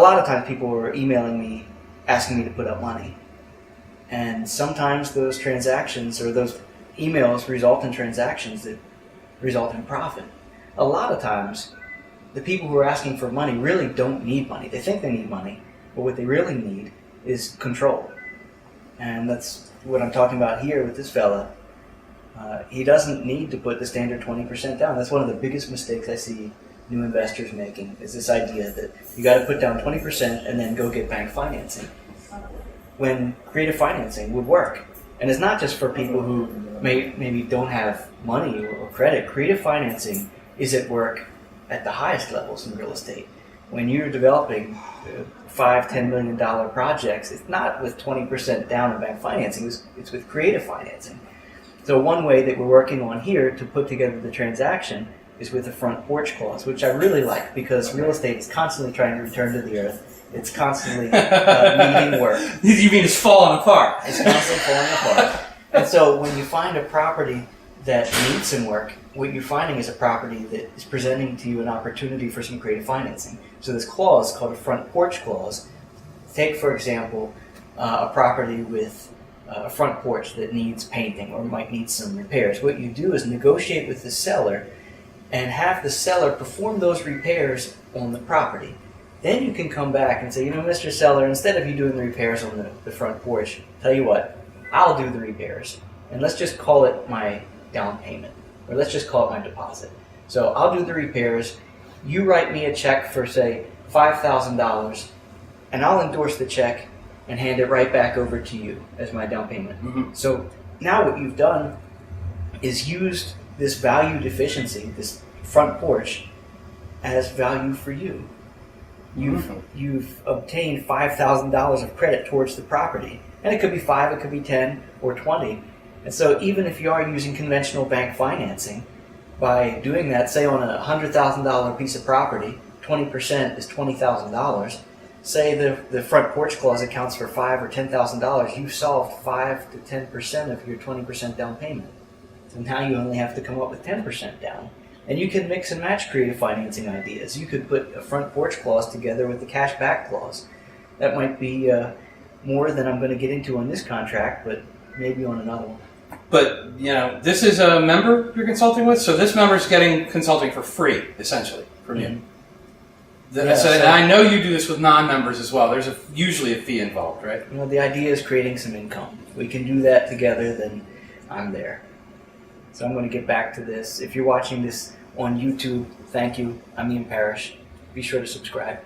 lot of times people are emailing me asking me to put up money. And sometimes those transactions or those emails result in transactions that result in profit. A lot of times, the people who are asking for money really don't need money. They think they need money, but what they really need is control. And that's what I'm talking about here with this fella. He doesn't need to put the standard 20% down. That's one of the biggest mistakes I see new investors making, is this idea that you got to put down 20% and then go get bank financing, when creative financing would work. And it's not just for people who maybe don't have money or credit. Creative financing is at work at the highest levels in real estate. When you're developing $5-10 million projects, it's not with 20% down in bank financing, it's with creative financing. So one way that we're working on here to put together the transaction is with a front porch clause, which I really like, because real estate is constantly trying to return to the earth. It's constantly needing work. You mean it's falling apart? It's constantly falling apart. And so when you find a property that needs some work, what you're finding is a property that is presenting to you an opportunity for some creative financing. So this clause, called a front porch clause, take, for example, a property with a front porch that needs painting or might need some repairs. What you do is negotiate with the seller and have the seller perform those repairs on the property. Then you can come back and say, you know, Mr. Seller, instead of you doing the repairs on the front porch, tell you what, I'll do the repairs. And let's just call it my down payment, or let's just call it my deposit. So I'll do the repairs. You write me a check for, say, $5,000, and I'll endorse the check and hand it right back over to you as my down payment. Mm-hmm. So now what you've done is used this value deficiency, this front porch, as value for you. You've obtained $5,000 of credit towards the property. And it could be 5, it could be 10, or 20. And so even if you are using conventional bank financing, by doing that, say on a $100,000 piece of property, 20% is $20,000. Say the front porch clause accounts for $5,000 or $10,000. You've solved 5 to 10% of your 20% down payment. So now you only have to come up with 10% down. And you can mix and match creative financing ideas. You could put a front porch clause together with the cash back clause. That might be more than I'm going to get into on this contract, but maybe on another one. But, you know, this is a member you're consulting with, so this member's getting consulting for free, essentially, from you. So I know you do this with non-members as well. There's usually a fee involved, right? You know, the idea is creating some income. If we can do that together, then I'm there. So I'm going to get back to this. If you're watching this on YouTube, thank you. I'm Ian Parrish. Be sure to subscribe.